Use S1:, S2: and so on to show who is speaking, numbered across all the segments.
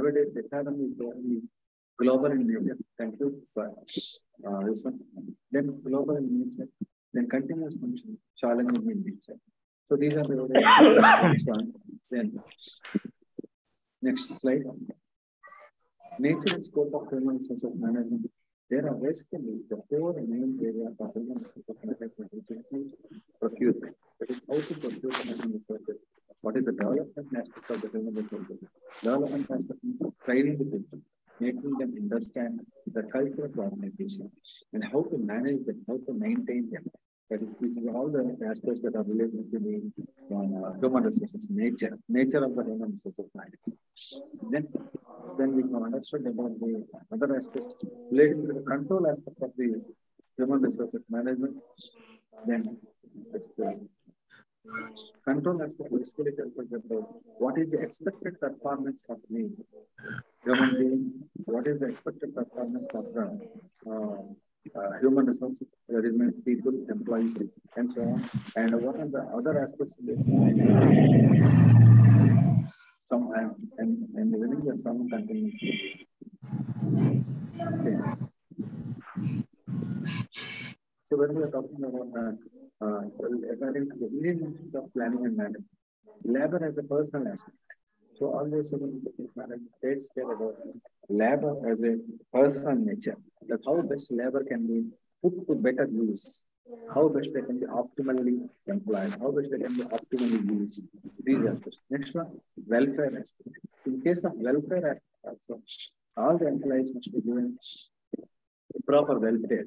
S1: nowadays economy is only global in nature. Thank you for this one. Then global in nature, then continuous function, challenging in nature. So these are the next one. Then next slide. Nature and scope of human resources management. There are basically the four main areas of human resources management, which includes procurement. That is how to procure the human resources. What is the development aspect of the human resources? Development aspect means training the people, making them understand the culture of the organization and how to manage them, how to maintain them. That is, these are all the aspects that are related to the human resources, nature of the human resources management. Then we can understand about the other aspects related to the control aspect of the human resources management. Then control aspect basically tells us about what is the expected performance of the human being, what is the expected performance of the human resources, that is means people, employees, and so on. And what are the other aspects of the some and within the sum continues. Okay. So when we are talking about according to the Indian Institute of Planning and Management, labor as a personal aspect. So always takes care about labor as a personal nature. That how best labor can be put to better use, how best they can be optimally employed, how best they can be optimally used. These aspects. Next one, welfare aspect. In case of welfare aspect, also, all the employees must be given proper welfare.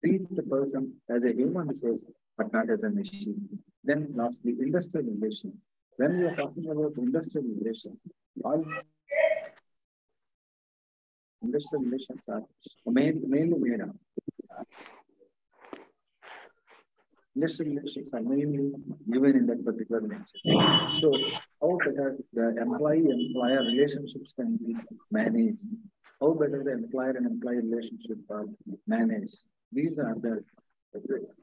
S1: Treat the person as a human resource, but not as a machine. Then lastly, industrial relation. When we are talking about industrial relation, all industrial relations are mainly made up. Industrial relations are mainly given in that particular nature. So how better the employee-employer relationships can be managed, how better the employer and employee relationship are managed. These are the various aspects.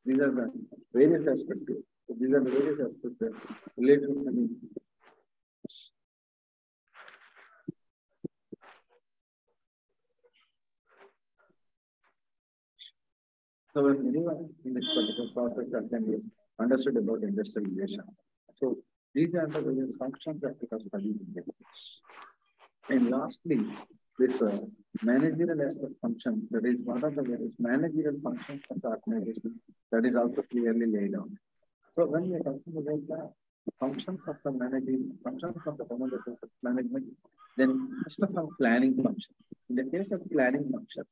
S1: These are the various aspects that relate to the So when anyone in this particular process can be understood about industrial relations. So these are the various functions that we are studying. And lastly, this managerial aspect function, that is one of the various managerial functions of the organization, that is also clearly laid out. So when we are talking about the functions of the human resources management, then first of all, planning function. In the case of planning function,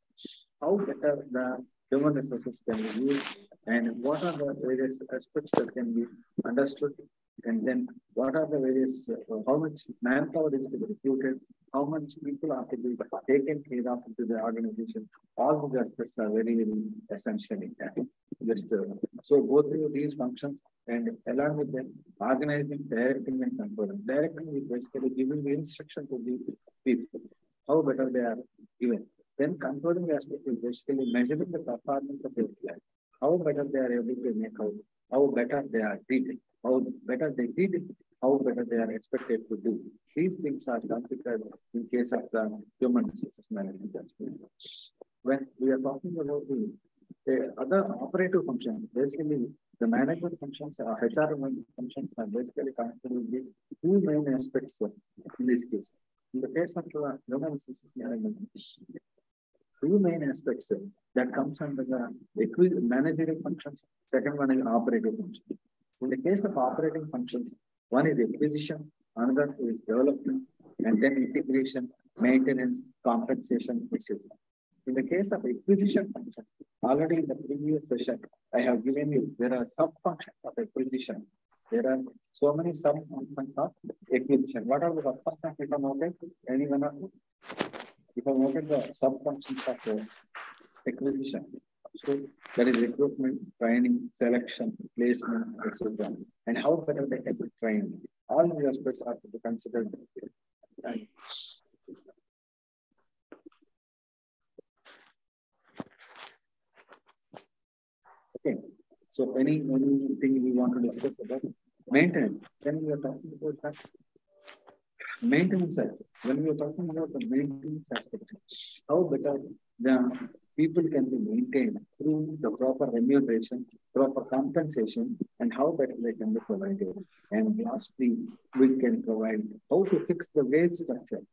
S1: how better the human resources can be used, and what are the various aspects that can be understood, and then what are the various, how much manpower is to be recruited, how much people are to be taken care of into the organization. All these aspects are very, very essential in that. So go through these functions and along with them, organizing, directing, and controlling. Directing is basically giving the instruction to the people, how better they are given. Then controlling aspect is basically measuring the performance of their plan, how better they are able to make out, how better they are treated, how better they did it, how better they are expected to do. These things are considered in case of the human resources management. When we are talking about the other operative functions, basically the management functions, HR functions are basically considered the two main aspects in this case. In the case of human resources management, two main aspects that comes under the managerial functions. Second one is operative functions. In the case of operating functions, one is acquisition, another is development, and then integration, maintenance, compensation, etc. In the case of acquisition function, already in the previous session, I have given you, there are sub-functions of acquisition. There are so many sub-functions of acquisition. What are the sub-functions if I noted? Anyone of you? If I noted the sub-functions of acquisition, so that is recruitment, training, selection, placement, etc. And how better they can be trained. All these aspects are to be considered. Okay. So anything we want to discuss about maintenance? Then we are talking about that. maintenance side. When we are talking about the maintenance aspect, how better the people can be maintained through the proper remuneration, proper compensation, and how better they can be provided. And lastly, we can provide how to fix the wage structure.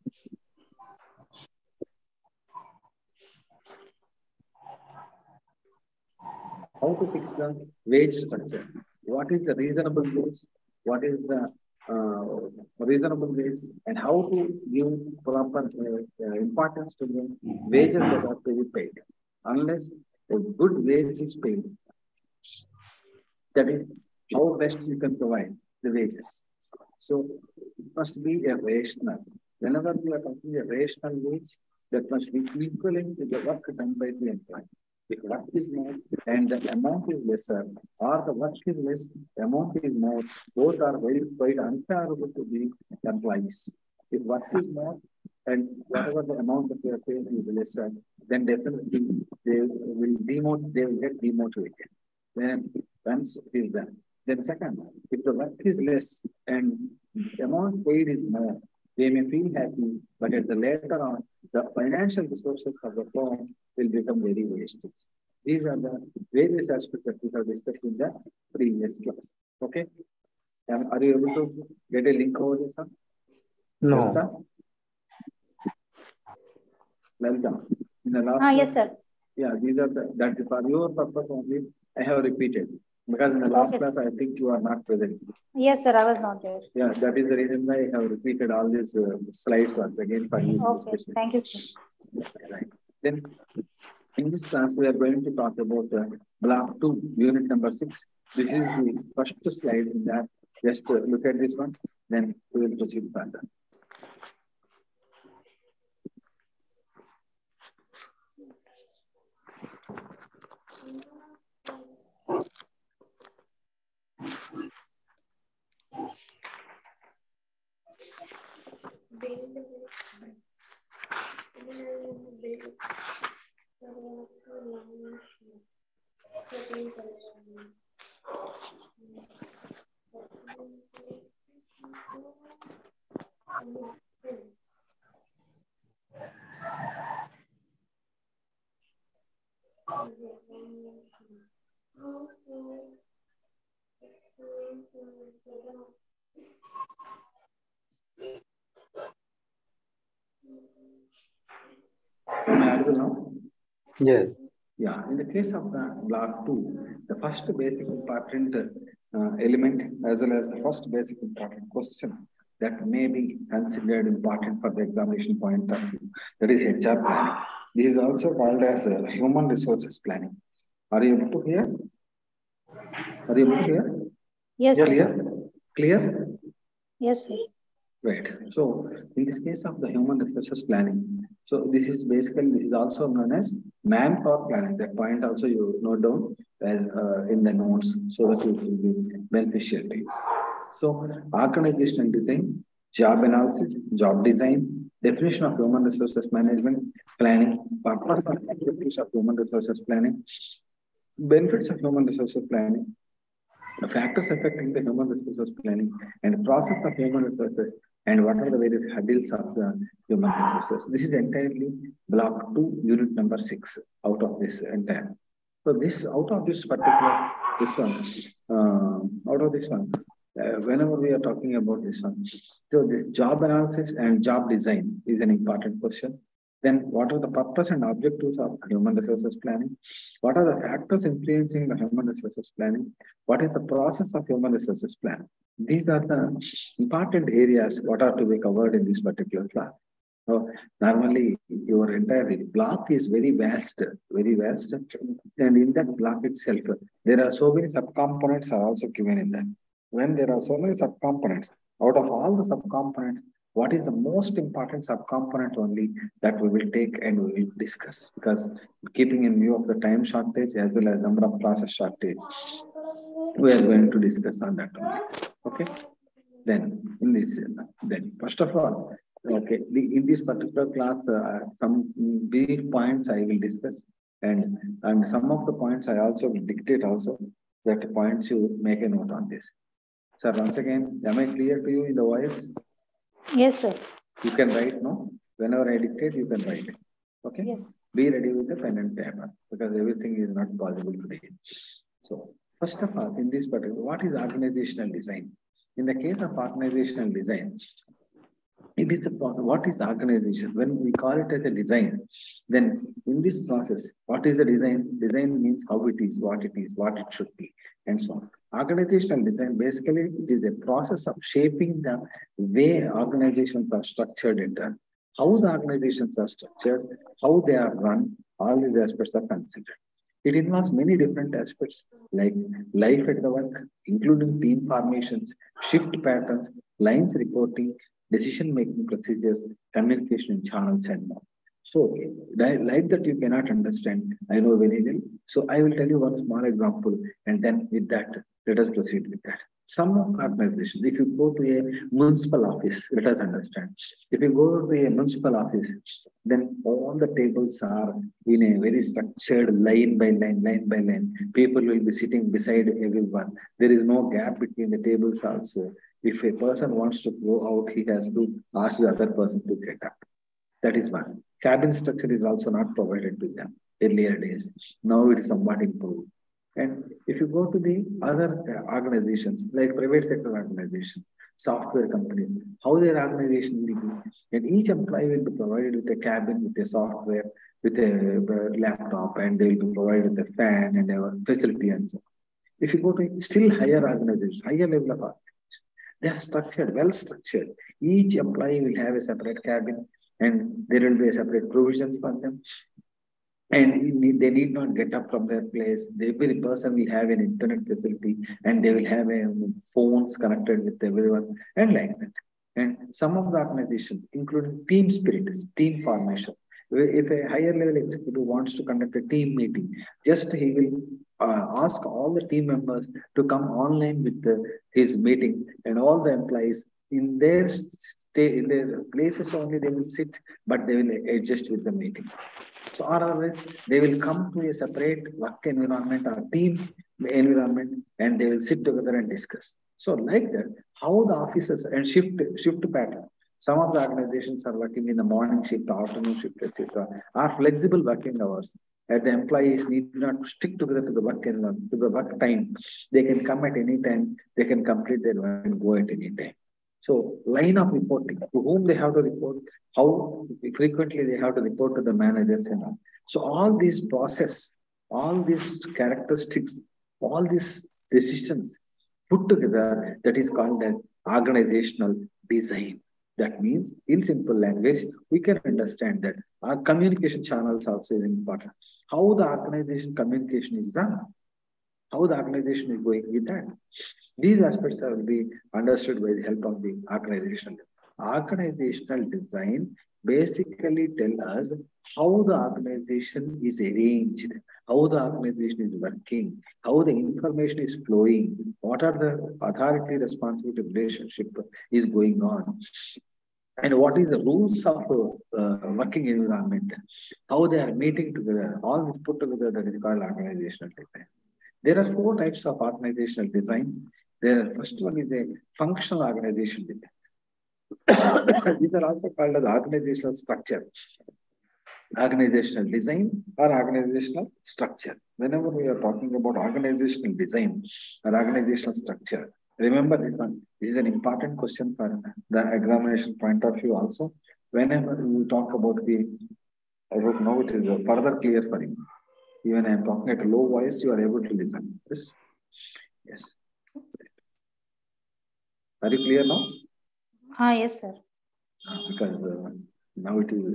S1: How to fix the wage structure? What is the reasonable wage? What is the reasonable wage? And how to give proper importance to the wages that are to be paid? Unless a good wage is paid, that is how best you can provide the wages. So it must be a rational. Whenever we are talking a rational wage, that must be equivalent to the work done by the employee. If work is more and the amount is lesser, or the work is less, the amount is more, both are very quite unfavorable to the employees. If work is more and whatever the amount that they are paying is lesser, then definitely they will get demotivated. Then once it is done. Then second, if the work is less and the amount paid is more, they may feel happy, but at the later on, the financial resources of the firm will become very wasted. These are the various aspects that we have discussed in the previous class. Okay? Are you able to get a link over this one?
S2: No.
S1: Lalita, in the last class,
S3: yes, sir.
S1: Yeah, these are that for your purpose only, I have repeated. Because in the last class, I think you are not present.
S3: Yes, sir, I was not there.
S1: Yeah, that is the reason why I have repeated all these slides once again for you.
S3: Okay, thank you, sir.
S1: Right. Then, in this class, we are going to talk about block 2, unit number 6. This is the first slide in that. Just look at this one, then we will proceed further. Am I audible now?
S2: Yes.
S1: Yeah, in the case of the block 2, the first basic important element as well as the first basic important question that may be considered important for the examination point of view, that is HR planning. This is also called as human resources planning. Are you able to hear? Are you able to hear?
S3: Yes,
S1: clear?
S3: sir.
S1: Clear?
S3: Yes, sir.
S1: Right. So in this case of the human resources planning, so this is also known as manpower planning. That point also you note down as in the notes so that it will be beneficial to you. So organizational design, job analysis, job design, definition of human resources management, planning, purpose and activities of human resources planning, benefits of human resources planning, the factors affecting the human resources planning, and the process of human resources, and what are the various hurdles of the human resources. This is entirely block 2, unit number 6 out of this entire. So out of this one, whenever we are talking about this one, so this job analysis and job design is an important question. Then what are the purpose and objectives of human resources planning? What are the factors influencing the human resources planning? What is the process of human resources planning? These are the important areas what are to be covered in this particular class. So normally your entire block is very vast, and in that block itself, there are so many subcomponents are also given in that. When there are so many subcomponents, out of all the subcomponents, what is the most important subcomponent only that we will take and we will discuss, because keeping in view of the time shortage as well as number of classes shortage, we are going to discuss on that only. Okay. Then first of all, okay, in this particular class, some brief points I will discuss, and some of the points I also will dictate also, that points you make a note on this. Sir, once again, am I clear to you in the voice?
S3: Yes, sir.
S1: You can write, no? Whenever I dictate, you can write. Okay?
S3: Yes.
S1: Be ready with the pen and paper because everything is not possible today. So, first of all, in this particular, what is organizational design? In the case of organizational design, it is the what is organization? When we call it as a design, then in this process, what is the design? Design means how it is, what it should be, and so on. Organizational design basically it is a process of shaping the way organizations are structured and done. How the organizations are structured, how they are run, all these aspects are considered. It involves many different aspects like life at the work, including team formations, shift patterns, lines reporting, decision-making procedures, communication channels, and more. So, like that you cannot understand, I know very well. So, I will tell you one small example, and then with that, let us proceed with that. Some organizations, if you go to a municipal office, let us understand. If you go to a municipal office, then all the tables are in a very structured line by line, line by line. People will be sitting beside everyone. There is no gap between the tables also. If a person wants to go out, he has to ask the other person to get up. That is one. Cabin structure is also not provided to them earlier days. Now it is somewhat improved. And if you go to the other organizations, like private sector organizations, software companies, how their organization will be. And each employee will be provided with a cabin, with a software, with a laptop, and they will be provided with a fan and a facility and so on. If you go to still higher organizations, higher level of organizations, they are structured, well structured. Each employee will have a separate cabin and there will be a separate provisions for them. And they need not get up from their place. Every person will have an internet facility and they will have phones connected with everyone and like that. And some of the organizations, including team spirit, team formation. If a higher level executive wants to conduct a team meeting, just he will ask all the team members to come online with his meeting and all the employees in their stay in their places only they will sit, but they will adjust with the meetings. So, or otherwise, they will come to a separate work environment or team environment and they will sit together and discuss. So, like that, how the offices and shift pattern. Some of the organizations are working in the morning shift, afternoon shift, etc., are flexible working hours. And the employees need not stick together to the work environment, to the work time. They can come at any time, they can complete their work and go at any time. So, line of reporting, to whom they have to report, how frequently they have to report to the managers and all. So, all these process, all these characteristics, all these decisions put together, that is called as organizational design. That means, in simple language, we can understand that our communication channels also is important. How the organization communication is done, how the organization is going with that. These aspects will be understood by the help of the organizational. Organizational design basically tell us how the organization is arranged, how the organization is working, how the information is flowing, what are the authority responsibility relationship is going on, and what is the rules of working environment, how they are meeting together, all this put together, that is called organizational design. There are 4 types of organizational designs. First one is a functional organization design. These are also called as organizational structure, organizational design or organizational structure. Whenever we are talking about organizational design or organizational structure, remember this one. This is an important question for the examination point of view also. Whenever we talk about I don't know, it is further clear for you. Even I am talking at a low voice, you are able to listen. Yes. Yes. Are you clear now?
S3: Yes, sir.
S1: Because now it is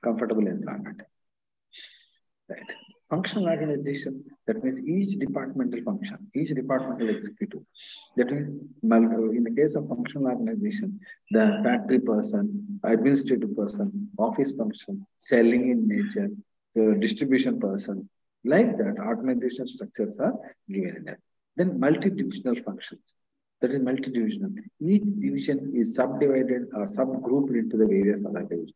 S1: comfortable environment. Right. Functional organization, that means each departmental function, each departmental executive. That means in the case of functional organization, the factory person, administrative person, office function, selling in nature, the distribution person, like that, organizational structures are given in that. Then multi-divisional functions. That is multi-divisional. Each division is subdivided or subgrouped into the various other divisions.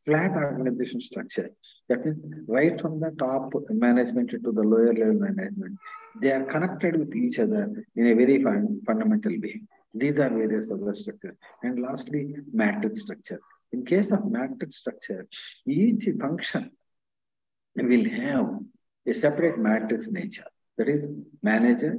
S1: Flat organization structure. That means right from the top management to the lower level management, they are connected with each other in a very fundamental way. These are various other structures. And lastly, matrix structure. In case of matrix structure, each function will have a separate matrix nature. That is manager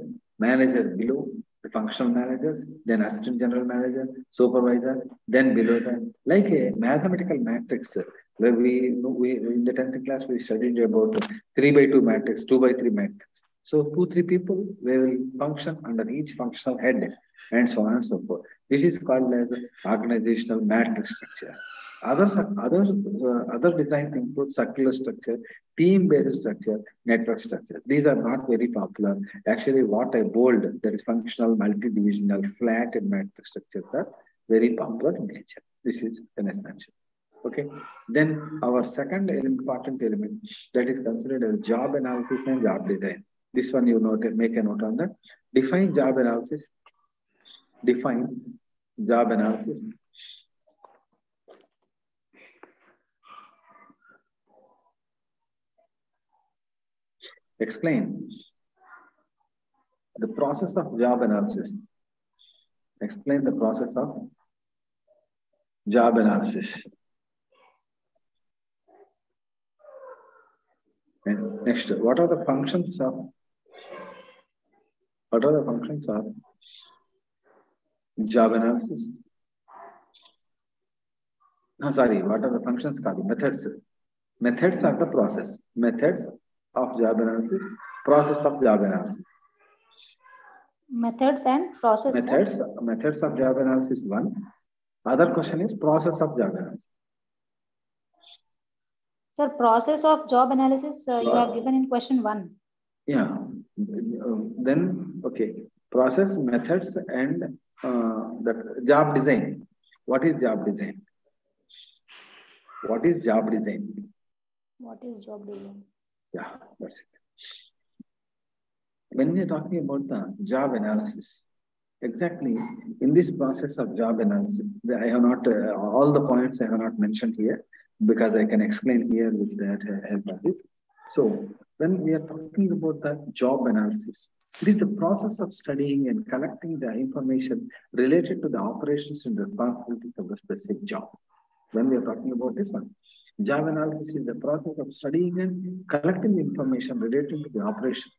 S1: below the functional manager, then assistant general manager, supervisor, then below that. Like a mathematical matrix, where we in the 10th class we studied about 3 by 2 matrix, 2 by 3 matrix. So 2, 3 people they will function under each functional head, and so on and so forth. This is called as organizational matrix structure. Other designs include circular structure, team-based structure, network structure. These are not very popular. Actually, what I bold, that is functional, multi-divisional, flat, and matrix structures are very popular in nature. This is an essential. Okay. Then our second important element that is considered as job analysis and job design. This one you note, make a note on that. Define job analysis. Define job analysis. Explain the process of job analysis. Explain the process of job analysis. And next, what are the functions of job analysis? No, sorry, what are the functions called? Methods. Methods are the process. Methods of job analysis, process of job analysis.
S3: Methods and process.
S1: Methods of job analysis one. Other question is process of job analysis.
S3: Sir, process of job analysis you have given in question 1.
S1: Yeah. Then, okay. Process, methods, and the job design. What is job design? What is job design?
S3: What is job design?
S1: Yeah, that's it. When we're talking about the job analysis, exactly in this process of job analysis, I have not, all the points I have not mentioned here because I can explain here with that help of it. So when we are talking about the job analysis, it is the process of studying and collecting the information related to the operations and responsibilities of the specific job. When we are talking about this one, job analysis is the process of studying and collecting information related to the operations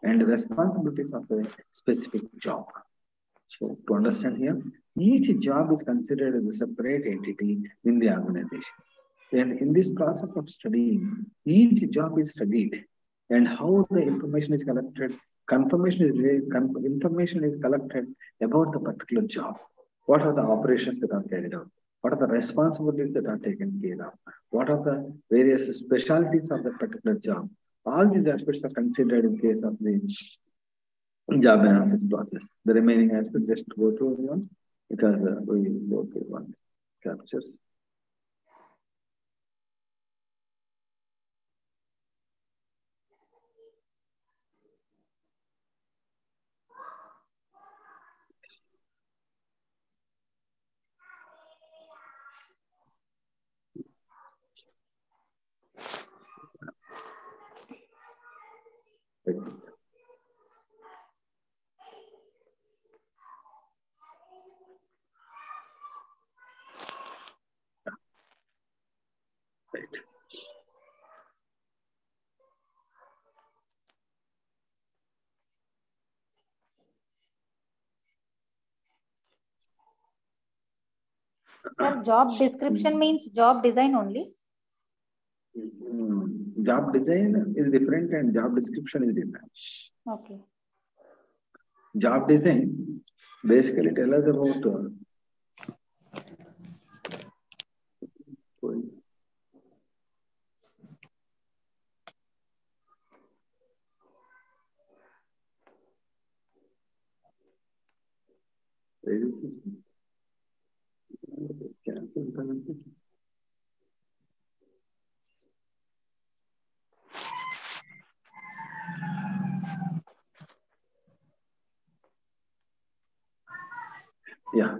S1: and the responsibilities of a specific job. So to understand here, each job is considered as a separate entity in the organization. And in this process of studying, each job is studied and how the information is collected, information is collected about the particular job. What are the operations that are carried out? What are the responsibilities that are taken care of? What are the various specialties of the particular job? All these aspects are considered in case of the job analysis process. The remaining aspects just go through one because we go through one captures. Right.
S3: Sir, job description means job design only.
S1: Job design is different and job description is different.
S3: Okay.
S1: Job design basically tell us about yeah,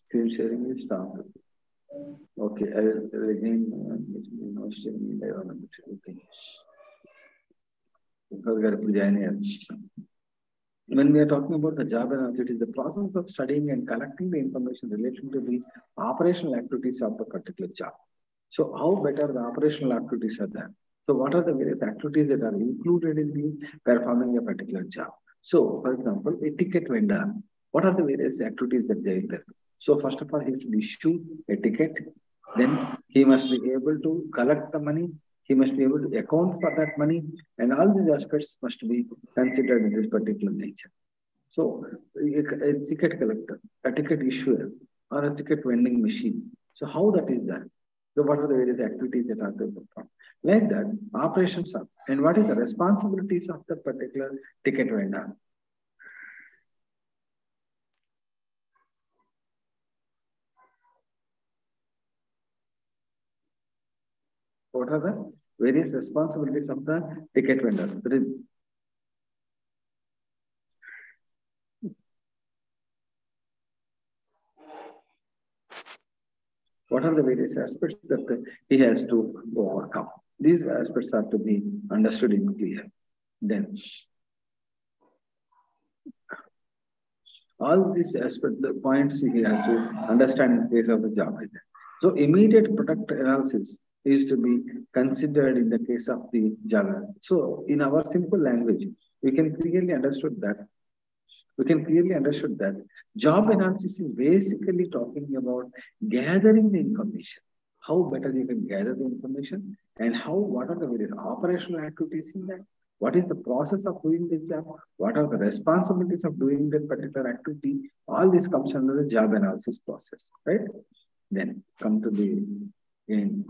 S1: screen sharing is stopped. Okay, I will again sharing the okay. when we are talking about the job analysis, it is the process of studying and collecting the information related to the operational activities of the particular job. So how better the operational activities are there? So what are the various activities that are included in the performing a particular job? So for example, a ticket vendor, what are the various activities that they do? So first of all, he should issue a ticket. Then he must be able to collect the money. He must be able to account for that money. And all these aspects must be considered in this particular nature. So a ticket collector, a ticket issuer, or a ticket vending machine. So how that is done? So what are the various activities that are performed? Like that, operations are, and what is the responsibilities of the particular ticket vendor? What are the various responsibilities of the ticket vendor? What are the various aspects that he has to overcome? These aspects are to be understood in clear. Then, all these aspects, the points he has to understand in case of the job. So, immediate product analysis is to be considered in the case of the job. So, in our simple language, we can clearly understood that job analysis is basically talking about gathering the information. How better you can gather the information, and what are the various operational activities in that? What is the process of doing the job? What are the responsibilities of doing that particular activity? All this comes under the job analysis process, right? Then come to the end.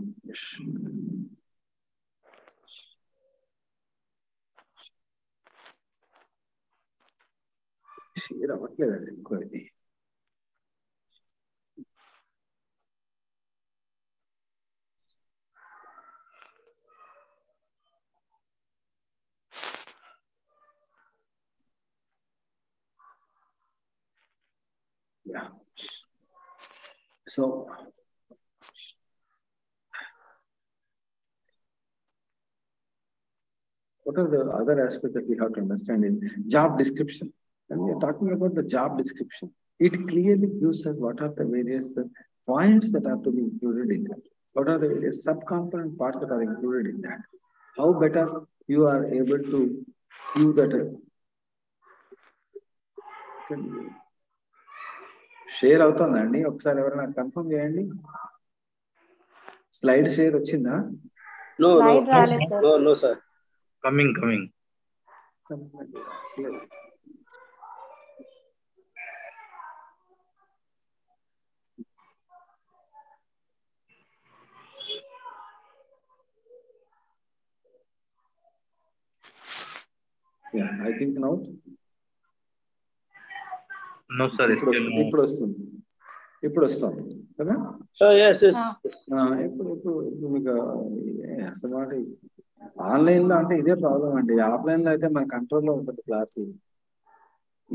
S1: Yeah. So, what are the other aspects that we have to understand in job description? When we are talking about the job description, it clearly gives us what are the various points that are to be included in that. What are the various subcomponent parts that are included in that? How better you are able to view that. Share అవుతుందండి ఒకసారి ఎవరైనా confirm చేయండి slide share వచ్చిందా
S4: No sir coming
S1: yeah I think now
S4: no sir
S1: ఇప్పుడు వస్తుంది కదా
S4: yes
S1: ఇప్పుడు మీకు అసలు ఆన్లైన్ లో అంటే ఇదే ప్రాబ్లం అండి ఆఫ్లైన్ లో అయితే మన కంట్రోల్లో ఉంటుంది క్లాస్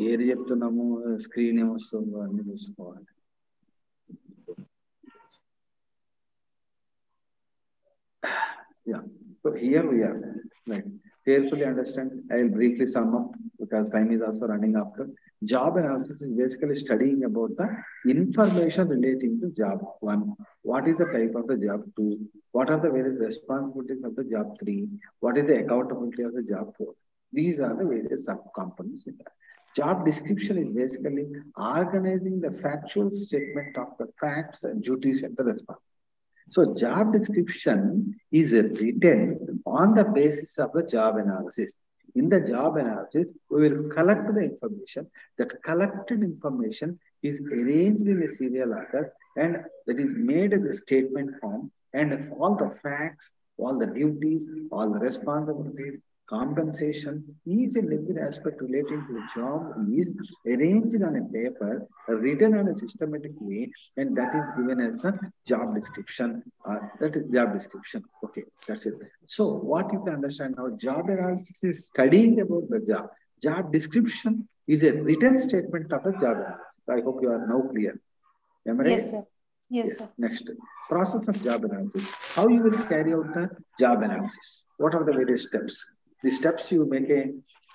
S1: ఏది చెప్తున్నాము స్క్రీన్ ఏమొస్తుందో అన్ని చూసుకోవాలి yeah so here we are right carefully understand. I will briefly sum up because time is also running after. Job analysis is basically studying about the information relating to job 1. What is the type of the job 2? What are the various responsibilities of the job 3? What is the accountability of the job 4? These are the various sub-components in that. Job description is basically organizing the factual statement of the facts and duties and the responsibilities. So job description is written on the basis of the job analysis. In the job analysis, we will collect the information. That collected information is arranged in a serial order and that is made as a statement form, and all the facts, all the duties, all the responsibilities, compensation, each and every aspect relating to the job is arranged on a paper, written on a systematic way, and that is given as the job description. That is job description. Okay, that's it. So what you can understand now, job analysis is studying about the job. Job description is a written statement of a job analysis. I hope you are now clear. Am I right?
S3: Yes, sir. Yes, sir.
S1: Next, process of job analysis. How you will carry out the job analysis? What are the various steps? The steps, you make a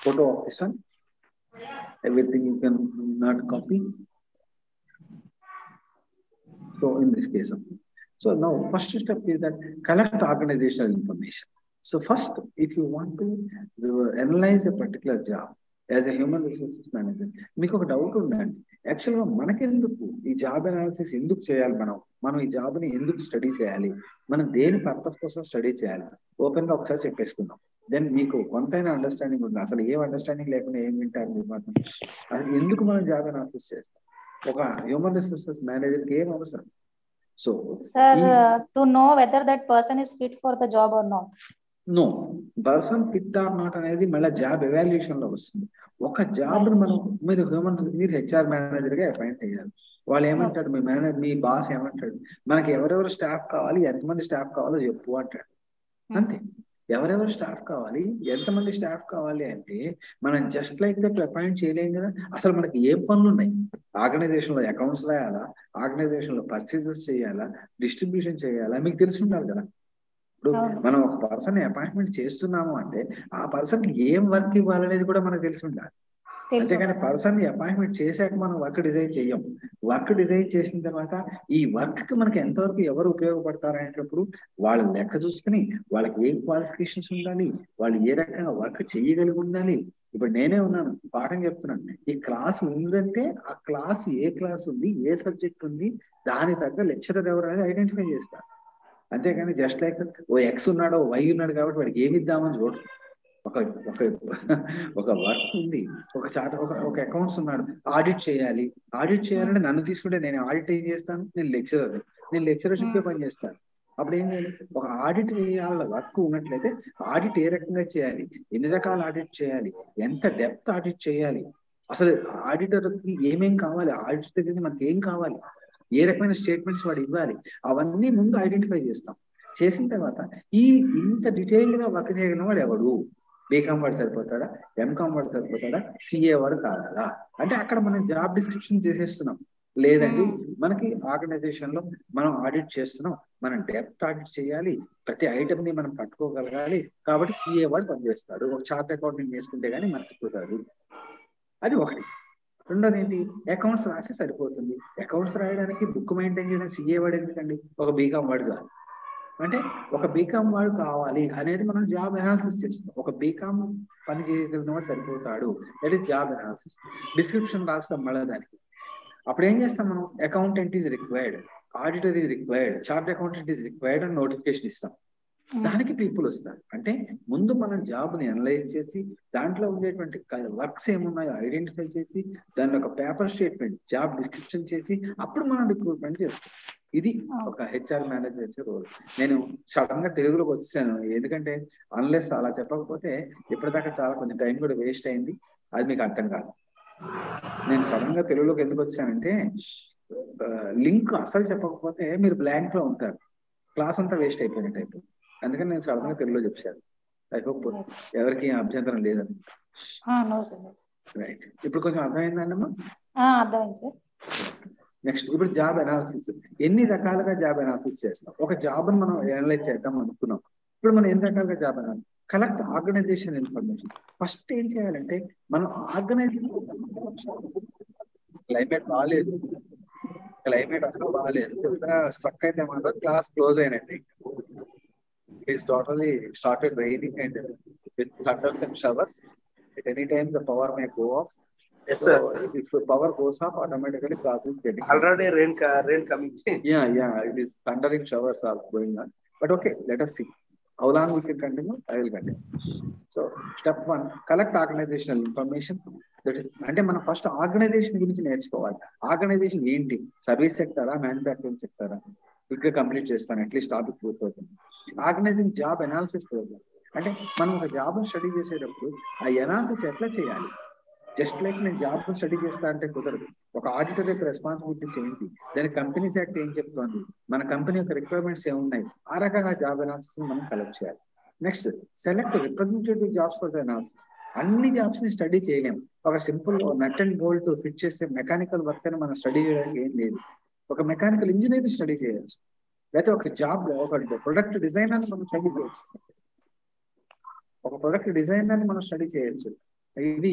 S1: photo of this one. Everything you can not copy. So in this case, so now first step is that collect organizational information. So first, if you want to analyze a particular job as a human resources manager, మీకు ఒక doubt ఉందండి. యాక్చువల్గా మనకెందుకు ఈ job analysis ఎందుకు చేయాలి? మనం ఈ జాబ్ని ఎందుకు స్టడీ చేయాలి? మనం దేని పర్పస్ కోసం స్టడీ చేయాలి? ఓపెన్గా ఒకసారి చెప్పేసుకుందాం. దెన్ మీకు కొంతైనా అండర్స్టాండింగ్ ఉంది. అసలు ఏం అండర్స్టాండింగ్ లేకుండా ఏం వింటారు మీరు మాత్రం? అసలు ఎందుకు మనం జాబ్ అనాలిసిస్ చేస్తాం? ఒక హ్యూమన్ రిసోర్సెస్ మేనేజర్కి ఏం అవసరం? So,
S3: sir, to know whether that person is fit for the job or not.
S1: No, person fit or not అనేది మళ్ళీ జాబ్ ఎవాల్యుయేషన్ లో వస్తుంది. ఒక జాబ్ మీరు హెచ్ఆర్ మేనేజర్ గా అపాయింట్ అయ్యారు. వాళ్ళు ఏమంటాడు, మీ బాస్ ఏమంటాడు, మనకి ఎవరెవరు స్టాఫ్ కావాలి, ఎంతమంది స్టాఫ్ కావాలో చెప్పు అంటాడు. అంతే. ఎవరెవరు స్టాఫ్ కావాలి, ఎంతమంది స్టాఫ్ కావాలి అంటే మనం జస్ట్ లైక్ దట్ అపాయింట్ చేయలేం కదా. అసలు మనకి ఏం పనులు ఉన్నాయి? ఆర్గనైజేషన్ లో అకౌంట్స్ రాయాలా, ఆర్గనైజేషన్ లో పర్చేజెస్ చేయాలా, డిస్ట్రిబ్యూషన్ చేయాలా, మీకు తెలిసి ఉండాలి కదా. ఇప్పుడు మనం ఒక పర్సన్ అపాయింట్మెంట్ చేస్తున్నాము అంటే ఆ పర్సన్ కి ఏం వర్క్ ఇవ్వాలనేది కూడా మనకు తెలిసి ఉండాలి. అంతేకాని పర్సన్ ని అపాయింట్మెంట్ చేశాక మనం వర్క్ డిజైన్ చెయ్యం. వర్క్ డిజైన్ చేసిన తర్వాత ఈ వర్క్ కి మనకి ఎంతవరకు ఎవరు ఉపయోగపడతారు అనేటప్పుడు వాళ్ళ లెక్క చూసుకుని వాళ్ళకి ఏం క్వాలిఫికేషన్స్ ఉండాలి, వాళ్ళు ఏ రకంగా వర్క్ చేయగలిగి ఉండాలి. ఇప్పుడు నేనే ఉన్నాను, పాఠం చెప్తున్నాను. ఈ క్లాస్ ఉందంటే ఆ క్లాస్ ఏ క్లాస్ ఉంది, ఏ సబ్జెక్ట్ ఉంది, దాని తగ్గ లెక్చరర్ ఎవరు అనేది ఐడెంటిఫై చేస్తారు. అంతేగాని జస్ట్ లైక్ ఓ ఎక్స్ ఉన్నాడో వై ఉన్నాడు కాబట్టి వాడికి ఏమి ఇద్దామని చూడరు. ఒక వర్క్ ఉంది, ఒక అకౌంట్స్ ఉన్నాడు, ఆడిట్ చేయాలి. ఆడిట్ చేయాలంటే నన్ను తీసుకుంటే నేను ఆడిట్ ఏం చేస్తాను? నేను లెక్చరర్షిప్ పని చేస్తాను. అప్పుడు ఏం చేయాలి? ఒక ఆడిట్ చేయాల వర్క్ ఉన్నట్లయితే ఆడిట్ ఏ రకంగా చేయాలి, ఎన్ని రకాల ఆడిట్ చేయాలి, ఎంత డెప్త్ ఆడిట్ చేయాలి, అసలు ఆడిటర్కి ఏమేం కావాలి, ఆడిటర్ దగ్గర మనకి ఏం కావాలి, ఏ రకమైన స్టేట్మెంట్స్ వాడు ఇవ్వాలి, అవన్నీ ముందు ఐడెంటిఫై చేస్తాం. చేసిన తర్వాత ఇంత డీటెయిల్డ్ గా వర్క్ చేయగలిగిన వాడు ఎవడు? బీకామ్ వాడు సరిపోతాడా, ఎంకామ్ వాడు సరిపోతాడా, సిఏ వాడు కాదా అంటే అక్కడ మనం జాబ్ డిస్క్రిప్షన్ చేసేస్తున్నాం. లేదండి, మనకి ఆర్గనైజేషన్ లో మనం ఆడిట్ చేస్తున్నాం, మనం డెప్త్ ఆడిట్ చేయాలి, ప్రతి ఐటమ్ ని మనం పట్టుకోగలగాలి, కాబట్టి సిఏ వాడు పనిచేస్తాడు. ఒక చార్ట్ అకౌంటింగ్ చేసుకుంటే గానీ మనకి కుదరదు. అది ఒకటి. రెండోది ఏంటి? అకౌంట్స్ రాసి సరిపోతుంది. అకౌంట్స్ రాయడానికి బుక్ మెయింటైన్ చేయడం సిఏ వాడు ఎందుకండి? ఒక బీకామ్ వాడు కాదు. అంటే ఒక బీకామ్ వాడు కావాలి అనేది మనం జాబ్ అనాలిసిస్ చేస్తాం. ఒక బీకామ్ పని చేయగలిగిన వాడు సరిపోతాడు, that is job analysis. Description రాస్తాం మళ్ళీ దానికి. అప్పుడు ఏం చేస్తాం మనం? Accountant is required, auditor is required, chart accountant is required అని నోటిఫికేషన్ ఇస్తాం. దానికి పీపుల్ వస్తారు. అంటే ముందు మనం జాబ్ ని అనలైజ్ చేసి దాంట్లో ఉండేటువంటి వర్క్స్ ఏమున్నాయో ఐడెంటిఫై చేసి దాని ఒక పేపర్ స్టేట్మెంట్ జాబ్ డిస్క్రిప్షన్ చేసి అప్పుడు మనం రిక్రూట్మెంట్ చేస్తాం. ఇది ఒక హెచ్ఆర్ మేనేజర్ రోల్. నేను సడన్ గా తెలుగులోకి వచ్చాను, ఎందుకంటే అన్లెస్ అలా చెప్పకపోతే ఇప్పటిదాకా చాలా కొంచెం టైం కూడా వేస్ట్ అయింది, అది మీకు అర్థం కాదు. నేను సడన్ గా తెలుగులోకి ఎందుకు వచ్చానంటే లింక్ అసలు చెప్పకపోతే మీరు బ్లాంక్ లో ఉంటారు, క్లాస్ అంతా వేస్ట్ అయిపోయినట్టు అయిపోయింది. అందుకని నేను సడన్ గా తెలుగులో చెప్పాను. ఐ హోప్ ఎవరికి అభ్యంతరం లేదని. రైట్, ఇప్పుడు కొంచెం అర్థమైందండి?
S3: అర్థమైంది సార్.
S1: నెక్స్ట్, ఇప్పుడు జాబ్ అనాలిసిస్. ఎన్ని రకాలుగా జాబ్ అనాలిసిస్ చేస్తాం? ఒక జాబ్ ని మనం అనలైజ్ చేద్దాం అనుకున్నాం. ఇప్పుడు మనం ఎన్ని రకాలుగా job analysis? Collect organisation information. First ఏం చేయాలంటే మనం ఆర్గనైజేషన్, క్లైమేట్ బాగాలేదు, క్లైమేట్ అసలు బాగాలేదు, స్ట్రక్ అయితే మాత్రం క్లాస్ క్లోజ్ అయినట్టు. It is totally started raining and with thunders and showers. At any time the power may go off.
S4: Yes,
S1: so
S4: sir.
S1: if the power goes off, automatically class is getting
S4: Already rain coming.
S1: Yeah, it is thundering showers are going on. But okay, let us see how long we can continue. I will continue. So step 1, collect organizational information. That is, అంటే మనం first organisation గురించి నేర్చుకోవాలి. Organization ఏంటి? Service సెక్టారా, మ్యానుఫ్యాక్చరింగ్ సెక్టారా? ఇక్కడ complete చేస్తాను, అట్లీస్ట్ టాపిక్ పూర్తవుతుంది. ఆర్గనైజింగ్ జాబ్ అనాలిసిస్ ప్రోగ్రామ్ అంటే మనం ఒక జాబ్ స్టడీ చేసేటప్పుడు ఆ అనాలిసిస్ ఎట్లా చేయాలి? జస్ట్ లైక్ నేను జాబ్ స్టడీ చేస్తా అంటే కుదరదు. ఒక ఆడిటర్ యొక్క రెస్పాన్సిబిలిటీస్ ఏంటి, దాని కంపెనీస్ యాక్ట్ ఏం చెప్తోంది, మన కంపెనీ యొక్క రిక్వైర్మెంట్స్ ఏమున్నాయి, ఆ రకంగా జాబ్ అనాలిసిస్ మనం కలెక్ట్ చేయాలి. Next, select representative jobs for the analysis. అన్ని జాబ్స్ ని స్టడీ చేయలేము. ఒక simple nut and bolt fit చేసే మెకానికల్ వర్క్ అని మనం స్టడీ చేయడానికి ఏం లేదు. ఒక మెకానికల్ ఇంజనీర్ స్టడీ చేయొచ్చు, లేకపోతే ఒక జాబ్ ఒక ప్రొడక్ట్ డిజైనర్ మనం స్టడీ చేయొచ్చు, ఒక ప్రొడక్ట్ డిజైనర్ మనం స్టడీ చేయొచ్చు, ఇది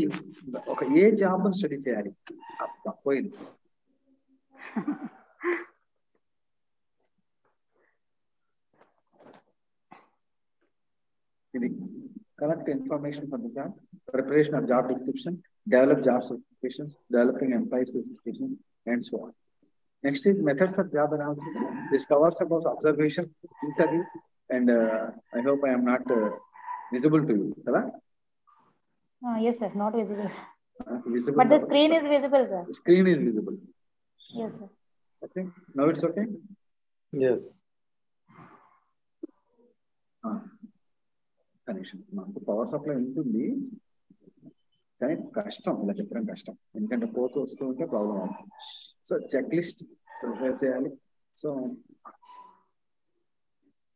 S1: ఒక ఏ జాబ్ స్టడీ చేయాలి పోయింది. ఇది collect information from the job, preparation of job description, develop job specifications, developing employee specifications, and so on. Next is methods of job analysis. This covers about observation, interview, and I hope I am not visible to you.
S3: Yes, sir, not visible.
S1: Visible,
S3: but the screen is visible, sir.
S1: The screen is visible.
S3: Yes, sir.
S1: Okay, now it's okay?
S2: Yes.
S1: Connection మనకు power supply ఉంటుంది కానీ కష్టం, ఇలా చెప్పడం కష్టం, ఎందుకంటే పోతూ వస్తూ ఉంటే ప్రాబ్లం అవుతుంది. సో చెక్ లిస్ట్ ప్రిపేర్ చేయాలి. సో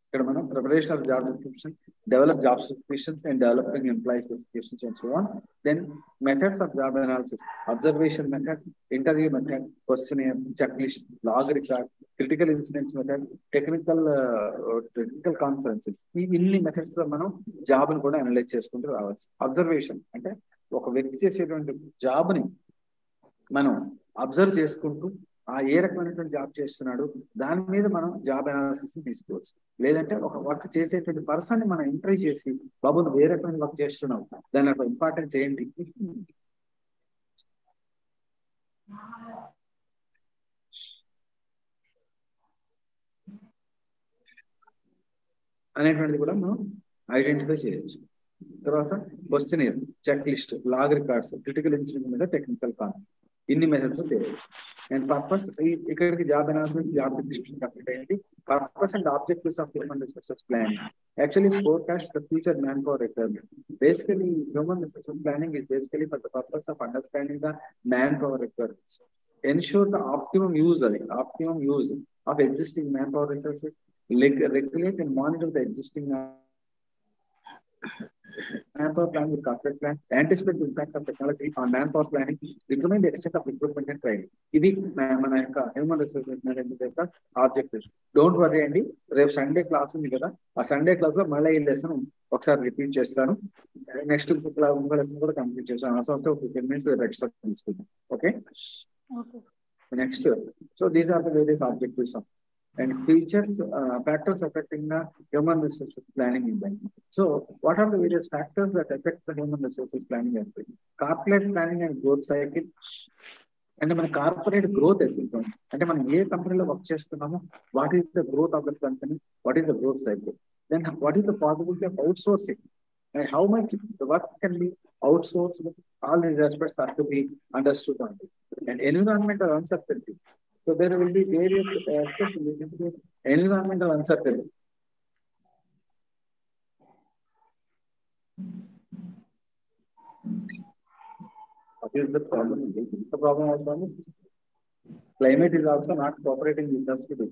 S1: ఇక్కడ మనం preparation of job description, develop job specifications and developing employee specifications and so on. Then methods of job analysis, observation method, interview method, question, check list, log record, critical incidents method, technical conferences. ఈ ఇన్ని methods లో మనం job ని కూడా analyse చేసుకుంటూ రావచ్చు. Observation అంటే ఒక వ్యక్తి చేసేటువంటి జాబ్ ని మనం అబ్జర్వ్ చేసుకుంటూ ఏ రకమైనటువంటి జాబ్ చేస్తున్నాడు దాని మీద మనం జాబ్ అనాలిసిస్ ని తీసుకోవచ్చు. లేదంటే ఒక వర్క్ చేసేటువంటి పర్సన్ ని మనం ఇంటర్వ్యూ చేసి, బాబు నువ్వు ఏ రకమైన వర్క్ చేస్తున్నావు, దాని యొక్క ఇంపార్టెన్స్ ఏంటి అనేటువంటిది కూడా మనం ఐడెంటిఫై చేయొచ్చు. తర్వాత questionnaire, check list, log records, critical incident మీద టెక్నికల్ కాన్ఫరెన్స్, ఇన్ని మెథడ్స్ చేయవచ్చు. అండ్ పర్పస్, ఇక్కడికి job analysis, job description complete అయ్యింది. Purpose and objectives of human resources planning. Actually, forecast the future manpower requirement. Basically, human resources planning is basically for the purpose of understanding the manpower requirements. Ensure the optimum use of existing manpower resources. Regulate and monitor the existing manpower plan with corporate plan. Anticipate the impact of technology on manpower planning. Determine the extent of recruitment and training. ఇది మన యొక్క human resources management యొక్క objectives. Don't worry అండి, రేపు Sunday class ఉంది కదా, ఆ Sunday class లో మళ్ళీ ఈ లెసన్ ఒకసారి రిపీట్ చేస్తాను. నెక్స్ట్ ఇంకో లెసన్ కూడా కంప్లీట్ చేస్తాను. ఆ సంస్థ 15 minutes ఎక్స్ట్రా తీసుకుంటాం. Okay, next. So these are the various objectives and features, factors affecting the human resources planning in banking. So what are the various factors that affect the human resources planning aspect? Corporate planning and growth cycle. అంటే మన corporate growth ఎదుగుతుంది అంటే మనం ఏ కంపెనీలో work చేస్తున్నామో, what is the growth of the company, what is the growth cycle, then what is the possibility of outsourcing and how much the work can be outsourced. All these aspects have to be understood on it. And environmental uncertainty. So there will be various aspects related to environmental uncertainty. What is the problem? The problem also is climate is also not cooperating with us to do.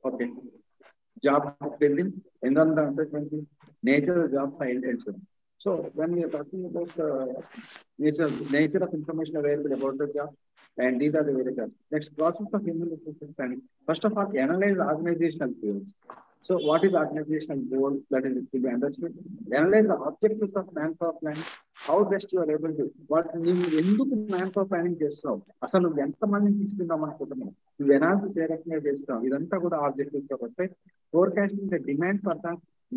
S1: Okay. Job building, environmental uncertainty, nature of job intention. So when we are talking about nature of information available about the job, and these are the very jobs. Next, process of human resources planning. First of all, analyze organizational goals. So what is organizational goal? That is to be understood. Analyze the objectives of manpower planning. How best you are able to, what you ఎందుకు manpower planning చేస్తావు, అసలు నువ్వు ఎంతమందిని తీసుకుందాం అనుకుంటున్నావు, నువ్వు analysis ఏ రకంగా చేస్తావు, ఇదంతా కూడా ఆబ్జెక్టివ్స్ తో వస్తాయి. Forecasting the demand for the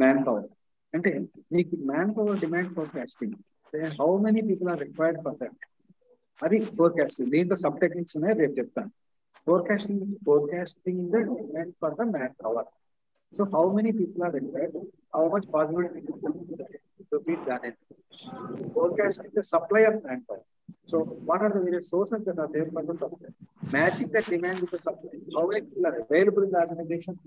S1: manpower, అంటే నీకు manpower demand forecasting, how many people are required for that, అది ఫోర్కాస్టింగ్. దీంట్లో సబ్ టెక్నిక్స్ ఉన్నాయి, రేపు చెప్తాను. Forecasting the demand for the manpower. So how many people are required? How much possibility to meet that? Forecasting the supply of manpower. So what are the various sources that are there for the supply? Matching the demand with the supply. How many people are available in the organization?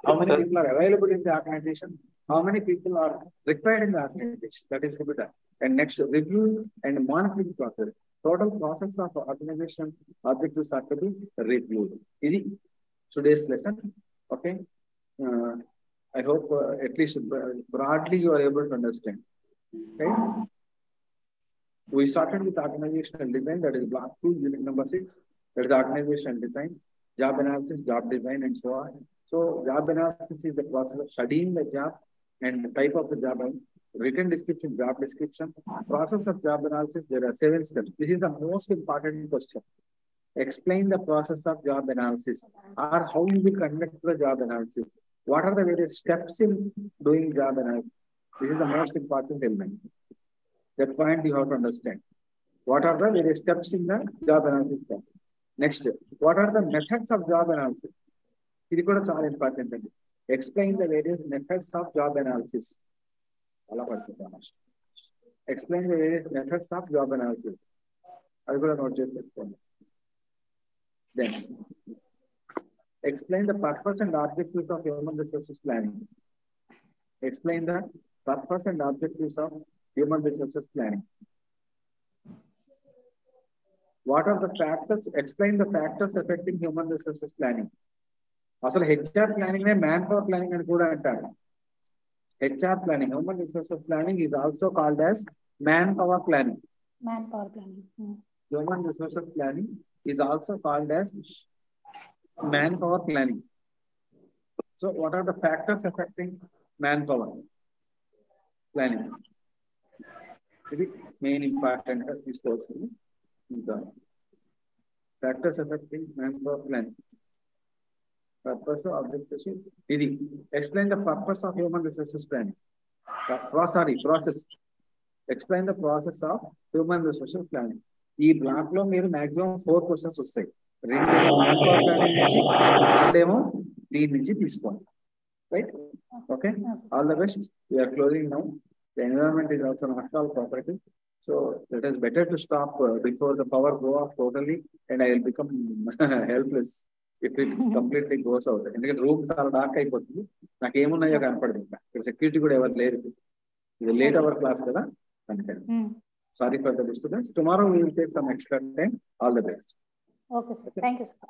S1: How many people are available in the organization? How many people are required in the organization? That is to be done. And next, review and monitoring process. Total process of organization objectives are to be reviewed. This is today's lesson. Okay. I hope at least broadly you are able to understand. Okay. We started with organizational design, that is block 2, unit number 6. That is the organizational design, job analysis, job design, and so on. So job analysis is the process of studying the job and the type of the job, written description, job description, process of job analysis. There are 7 steps. This is the most important question. Explain the process of job analysis, or how you will conduct the job analysis. What are the various steps in doing job analysis? This is the most important element. That point you have to understand. What are the various steps in the job analysis? Next, what are the methods of job analysis? This is also important. Explain the various methods of job analysis. Explain the various methods of job analysis. I will not just explain. Then, explain the purpose and objectives of human resources planning. Explain the purpose and objectives of human resources planning. What are the factors? Explain the factors affecting human resources planning. Also, HR planning and manpower planning and good antar. HR planning, human resources planning is also called as manpower planning.
S3: Manpower planning.
S1: Human resources planning is also called as manpower planning. So, what are the factors affecting manpower planning? This is main important this course. The factors affecting manpower planning. Purpose of objectives. Explain the purpose of human resources planning. Process. Explain the process of human resources planning. This block lo meer maximum 4 questions vastay. Manpower planning nunchi demo deen nunchi teeskondi. Right? Okay. All the best. We are closing now. The environment is also not all property. So it is better to stop before the power go off totally, and I will become helpless if it completely goes out. In the room చాలా dark అయిపోతుంది. నాకు ఏమున్నాయో కనపడదు. ఇక్కడ security కూడా ఎవరు లేరు. ఇది లేట్ అవర్ క్లాస్ కదా. Sorry for the disturbance. Tomorrow we will take some extra time. All the best.
S3: Okay, sir. Thank you, sir.